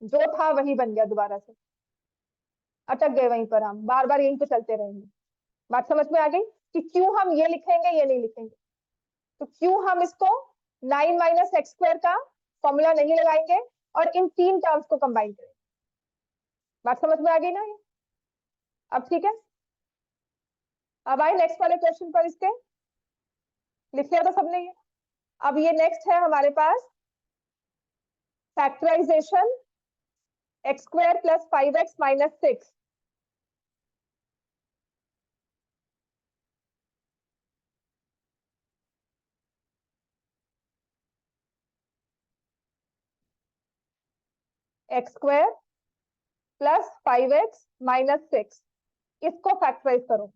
जो था वही बन गया, दोबारा से अटक गए वहीं पर, हम बार बार यहीं पे चलते रहेंगे। बात समझ में आ गई कि क्यों हम ये लिखेंगे, ये नहीं लिखेंगे, तो क्यों हम इसको 9 माइनस एक्स स्क्वायर का फॉर्मूला नहीं लगाएंगे और इन तीन टर्म्स को कंबाइन करेंगे। बात समझ में आ गई ना ये, अब ठीक है। अब आए नेक्स्ट वाले क्वेश्चन पर, इसके लिख लिया तो सबने ये। अब ये नेक्स्ट है हमारे पास factorization X square plus 5x minus 6। X square plus 5x minus 6, इसको फैक्टराइज करो।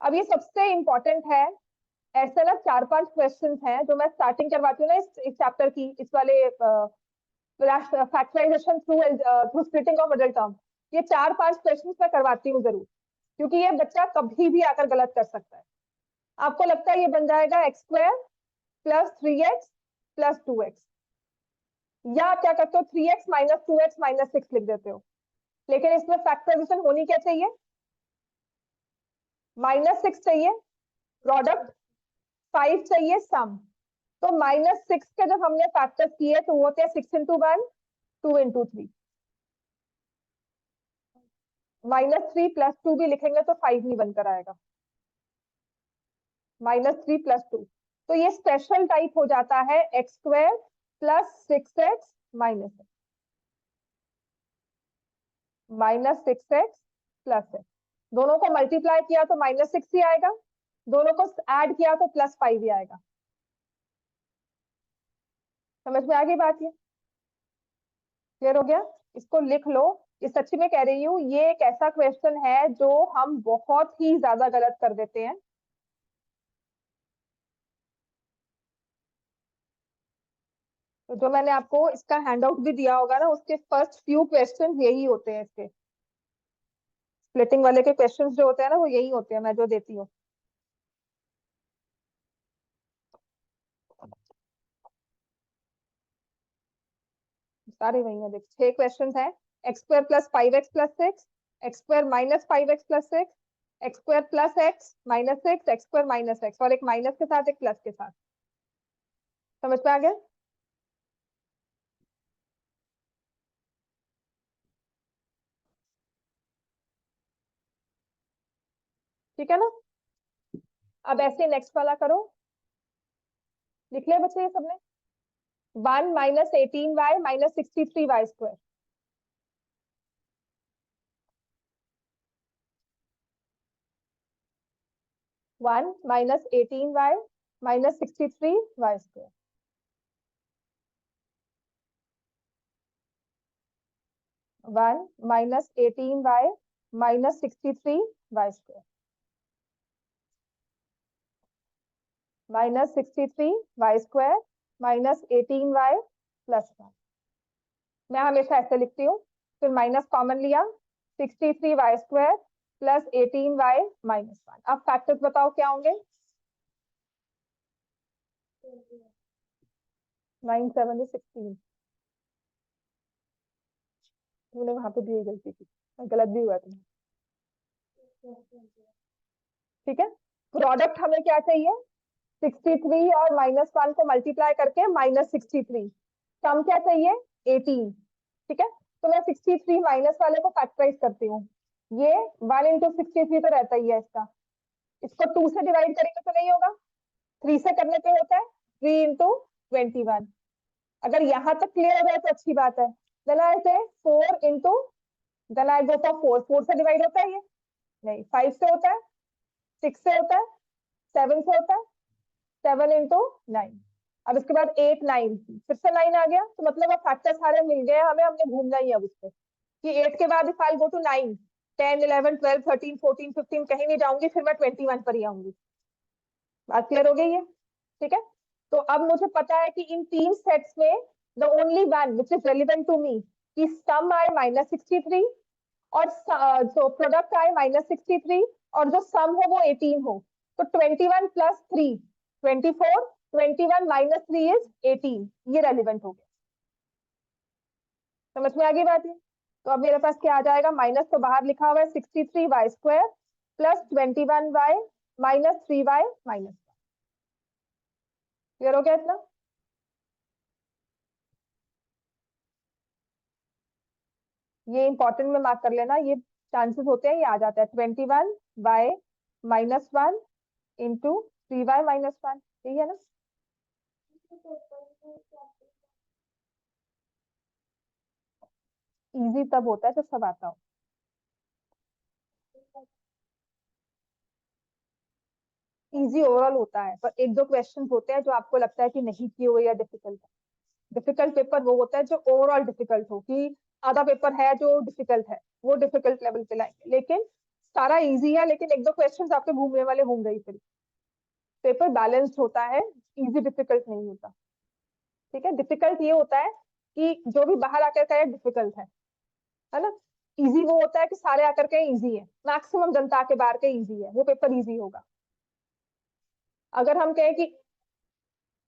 अब ये सबसे इंपॉर्टेंट है, ऐसे ना 4-5 क्वेश्चंस हैं जो मैं स्टार्टिंग करवाती हूँ ना इस चैप्टर की, इस वाले factorisation through through splitting of adult term. ये 4-5 क्वेश्चंस मैं करवाती हूँ जरूर, क्योंकि ये बच्चा कभी भी आकर गलत कर सकता है। आपको लगता है ये बन जाएगा x square plus 3x plus 2x, या आप क्या करते हो 3x माइनस 2x माइनस 6 लिख देते हो, लेकिन इसमें फैक्टराइजेशन होनी क्या चाहिए, -6 चाहिए प्रोडक्ट, 5 चाहिए सम। तो -6 के जब हमने फैक्टर्स किए तो वो होते हैं 6 into 1, 2 into 3, -3 प्लस 2 भी लिखेंगे तो 5 नहीं बनकर आएगा, -3 प्लस 2, तो ये स्पेशल टाइप हो जाता है x square plus 6x minus -6x plus है। दोनों को मल्टीप्लाई किया तो -6 ही आएगा, दोनों को ऐड किया तो +5 ही आएगा। समझ में आ गई बात, ये क्लियर हो गया, इसको लिख लो। ये सच्ची में कह रही हूँ, ये एक ऐसा क्वेश्चन है जो हम बहुत ही ज्यादा गलत कर देते हैं। तो जो मैंने आपको इसका हैंडआउट भी दिया होगा ना, उसके फर्स्ट फ्यू क्वेश्चन यही होते हैं, इसके स्प्लिटिंग वाले के क्वेश्चंस जो होते हैं ना, वो यही होते हैं मैं जो देती हूँ। सारे वही है, देख 6 क्वेश्चन है। X square plus 5x plus 6, X square minus 5x plus 6, X square plus x minus 6, X square minus x, और एक माइनस के साथ एक प्लस के साथ। समझ में आ गया, ठीक है ना। अब ऐसे नेक्स्ट वाला करो, लिख लिया बच्चे ये सबने, 1 minus 18y minus 63y square, 1 minus 18y minus 63y square, 1 minus 18y minus 63y square minus 63y square minus 18y plus 1। मैं हमेशा ऐसे लिखती हूँ, फिर माइनस कॉमन लिया, 63y square plus 18y minus 1। अब फैक्टर्स बताओ क्या होंगे, 9 7 16, तूने वहां पे भी गलती की, गलत भी हुआ तुम्हें, ठीक है। प्रोडक्ट हमें क्या चाहिए, 63 और -1 को मल्टीप्लाई करके -63, सम क्या चाहिए 18, ठीक है। तो मैं 63 माइनस वाले को फैक्टराइज करती हूँ, ये 1 into 63 तो रहता ही है इसका, इसको 2 से डिवाइड करेंगे तो नहीं होगा, 3 से करने पे होता है 3 into 21। अगर यहाँ तक क्लियर हो जाए तो अच्छी बात है। Then I say 4 into, then I go for 4 से डिवाइड होता है ये, नहीं 5 से होता है, 6 से होता है, 7 से होता है, 7 into 9। अब इसके बाद 8 9, फिर से 9 आ गया, तो मतलब अब फैक्टर सारे मिल गए हमें, हमने घूमना ही है अब उससे कि 8 के बाद इफ आई गो टू 9, 10 11 12 13 14 15 कहीं नहीं जाऊंगी, फिर मैं 21 पर ही आऊंगी। बात क्लियर हो गई है, ठीक है। तो अब मुझे पता है कि इन तीन सेट्स में the only one which is relevant to me, कि सम आए -63 और जो प्रोडक्ट आए -63 और जो सम हो वो 18 हो, तो 21 + 3 24, 21 - 3 इज 18, ये रेलिवेंट हो गया। समझ में आ गई बात? तो अब मेरे पास क्या आ जाएगा, माइनस तो बाहर लिखा हुआ है 63y² + 21y - 3y - क्लियर हो गया इतना? ये इंपॉर्टेंट में मार्क कर लेना, ये चांसेस होते हैं ये आ जाता है 21y - 1 इंटू 3y - 1, ठीक है ना? इजी तब होता है जब सब आता हो। इजी ओवरऑल होता है, पर एक दो क्वेश्चन होते हैं जो आपको लगता है कि नहीं किए हुए या डिफिकल्ट है। डिफिकल्ट पेपर वो होता है जो ओवरऑल डिफिकल्ट हो, कि आधा पेपर है जो डिफिकल्ट है, वो डिफिकल्ट लेवल पे लाएंगे। लेकिन सारा इजी है, लेकिन एक दो क्वेश्चन आपके घूमने वाले होंगे ही। फिर पेपर बैलेंस्ड होता है, इजी डिफिकल्ट नहीं होता। ठीक है, डिफिकल्ट ये होता है कि जो भी बाहर आकर का डिफिकल्ट है ना? इजी वो होता है कि सारे आकर के इजी है, मैक्सिमम जनता के बाहर के इजी है, वो पेपर इजी होगा। अगर हम कहें कि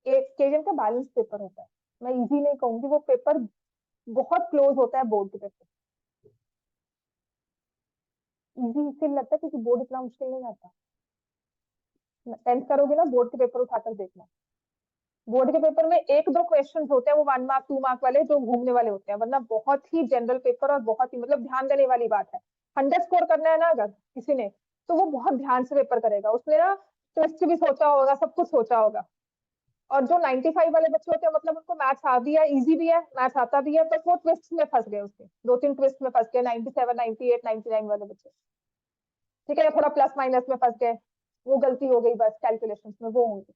एक केवीएम का बैलेंस पेपर होता है, मैं इजी नहीं कहूंगी, वो पेपर बहुत क्लोज होता है बोर्ड के पेपर। इजी इसलिए लगता है क्योंकि बोर्ड इतना मुश्किल नहीं आता। 10th करोगे ना, बोर्ड के पेपर उठाकर देखना, बोर्ड के पेपर में एक दो क्वेश्चन होते हैं वो 1 मार्क 2 मार्क वाले जो घूमने वाले होते हैं, वरना बहुत ही जनरल पेपर और बहुत ही मतलब ध्यान देने वाली बात है। 100 स्कोर करना है ना अगर किसी ने, तो वो बहुत ध्यान से पेपर करेगा, उसने ना ट्विस्ट भी सोचा होगा, सब कुछ सोचा होगा। और जो 95 वाले बच्चे होते हैं, मतलब उनको मैथ्स आ भी है, इजी भी है, मैथ्स आता भी है, पर वो ट्विस्ट में फंस गए, उसके दो तीन ट्विस्ट में फंस गए, 97, 98, 99 वाले बच्चे। ठीक है, थोड़ा प्लस माइनस में फंस गए, वो गलती हो गई बस कैलकुलेशन में, वो होंगे।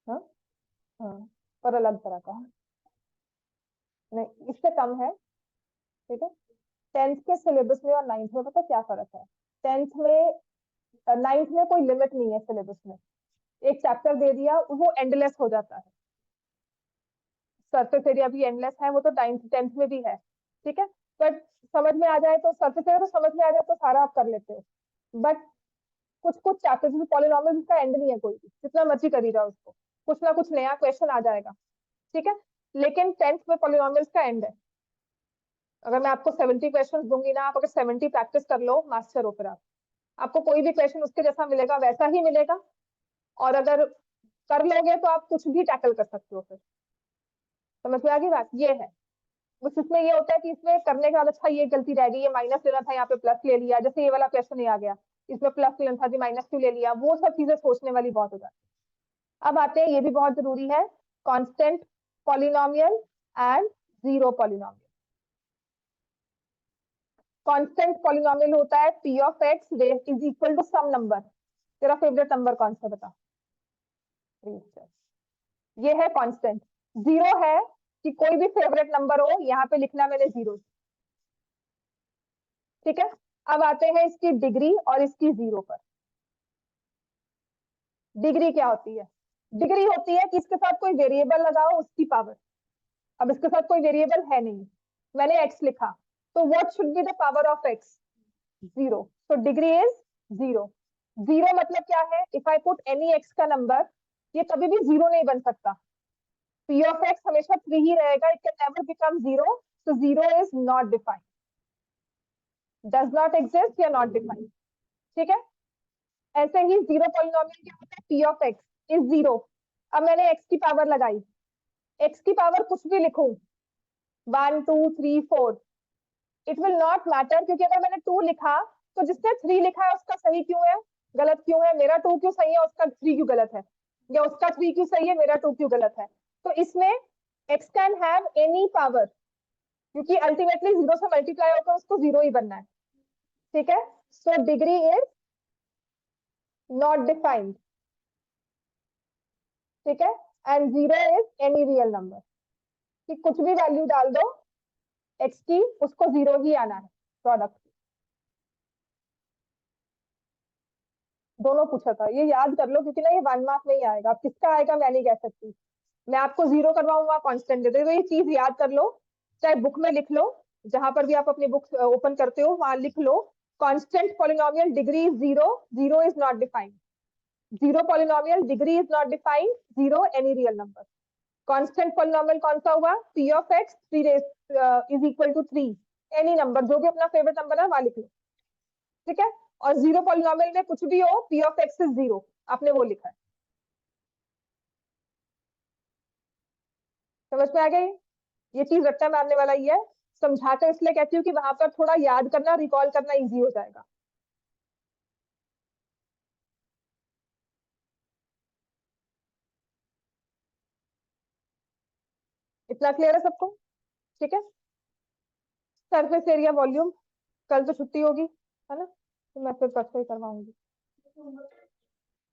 हाँ हाँ, पर अलग तरह का, नहीं इससे कम है। ठीक है, 10th के सिलेबस में और 9th में पता क्या फर्क है? 10th में 9th में कोई लिमिट नहीं है सिलेबस में, एक चैप्टर दे दिया वो एंडलेस हो जाता है। सरफेस एरिया भी एंडलेस है, वो तो 9th 10th में भी है। ठीक है, बट समझ में आ जाए तो सरफेस एरिया तो समझ में आ जाए तो सारा आप कर लेते हो। बट कुछ कुछ चैप्टर्स में पॉलिनॉमियल का एंड नहीं है, कोई भी जितना मर्जी कर ही जाओ उसको, कुछ ना कुछ नया क्वेश्चन आ जाएगा। ठीक है, लेकिन 10th में पॉलिनॉमियल्स का एंड है। अगर मैं आपको 70 क्वेश्चन दूंगी ना, आप अगर 70 प्रैक्टिस कर लो, मास्टर हो फिर आप। आपको कोई भी क्वेश्चन उसके जैसा मिलेगा वैसा ही मिलेगा, और अगर कर लोगे तो आप कुछ भी टैकल कर सकते हो फिर। समझ में आ गई बात? ये है बस, इसमें ये होता है कि इसमें करने के बाद अच्छा ये गलती रह गई, ये माइनस लेना था यहाँ पे प्लस ले लिया, जैसे ये वाला क्वेश्चन ही आ गया, इसमें प्लस लेना था जी माइनस क्यों ले लिया, वो सब चीजें सोचने वाली बहुत हो जाती है। अब आते हैं, ये भी बहुत जरूरी है, constant polynomial and zero polynomial. Constant polynomial होता है p of x is equal to some number. तेरा फेवरेट नंबर कौन सा बता? ये है कांस्टेंट। जीरो है कि कोई भी फेवरेट नंबर हो, यहाँ पे लिखना मैंने जीरो। ठीक है, अब आते हैं इसकी डिग्री और इसकी जीरो पर। डिग्री क्या होती है? डिग्री होती है कि इसके साथ कोई वेरिएबल लगाओ उसकी पावर। अब इसके साथ कोई वेरिएबल है नहीं, मैंने x लिखा, तो what should be the power of x? Zero. तो डिग्री इज जीरो। जीरो मतलब क्या है? If I put any x का नंबर, ये कभी भी जीरो नहीं बन सकता। p ऑफ x हमेशा 3 ही रहेगा, it can never become zero. तो zero is not defined, does not exist या नॉट डिफाइंड। ठीक है, ऐसे ही जीरो पॉलिनोमियल क्या होता है? p of x is zero. अब मैंने x की पावर लगाई, x की पावर कुछ भी लिखूं, 1 2 3 4, इट विल नॉट मैटर, क्योंकि अगर मैंने 2 लिखा तो जिसने 3 लिखा है उसका सही क्यों है, गलत क्यों है? मेरा 2 क्यों सही है, उसका 3 क्यों गलत है? या उसका 3 क्यों सही है, मेरा 2 क्यों गलत है? तो इसमें x can have any power, क्योंकि अल्टीमेटली जीरो से मल्टीप्लाई होकर उसको जीरो ही बनना है। ठीक है, so degree is not defined. ठीक है, and zero is any real number, कि कुछ भी वैल्यू डाल दो x की, उसको जीरो ही आना है प्रोडक्ट। दोनों पूछा था, ये याद कर लो, क्योंकि ना ये 1 मार्क में ही आएगा, अब किसका आएगा मैं नहीं कह सकती। मैं आपको जीरो करवाऊंगा, कांस्टेंट दे दो, ये चीज याद कर लो, चाहे बुक में लिख लो, जहां पर भी आप अपनी बुक ओपन करते हो वहां लिख लो, constant polynomial degree is zero, zero is not defined, zero polynomial degree is not defined, zero any real number. Constant polynomial कौन सा हुआ, p of x 3 is equal to 3, any number जो भी अपना फेवरेट नंबर है वहां लिख लो, ठीक है। और जीरो पॉलिनोमियल में कुछ भी हो, p of x is zero, आपने वो लिखा है। समझ में आ गई? ये चीज रट्टा मारने वाला ही है, समझाकर इसलिए कहती हूँ कि वहां पर थोड़ा याद करना, रिकॉल करना इजी हो जाएगा। इतना क्लियर है सबको? ठीक है। सरफेस एरिया वॉल्यूम, कल तो छुट्टी होगी, है ना, तो मैं फिर परसों ही करवाऊंगी।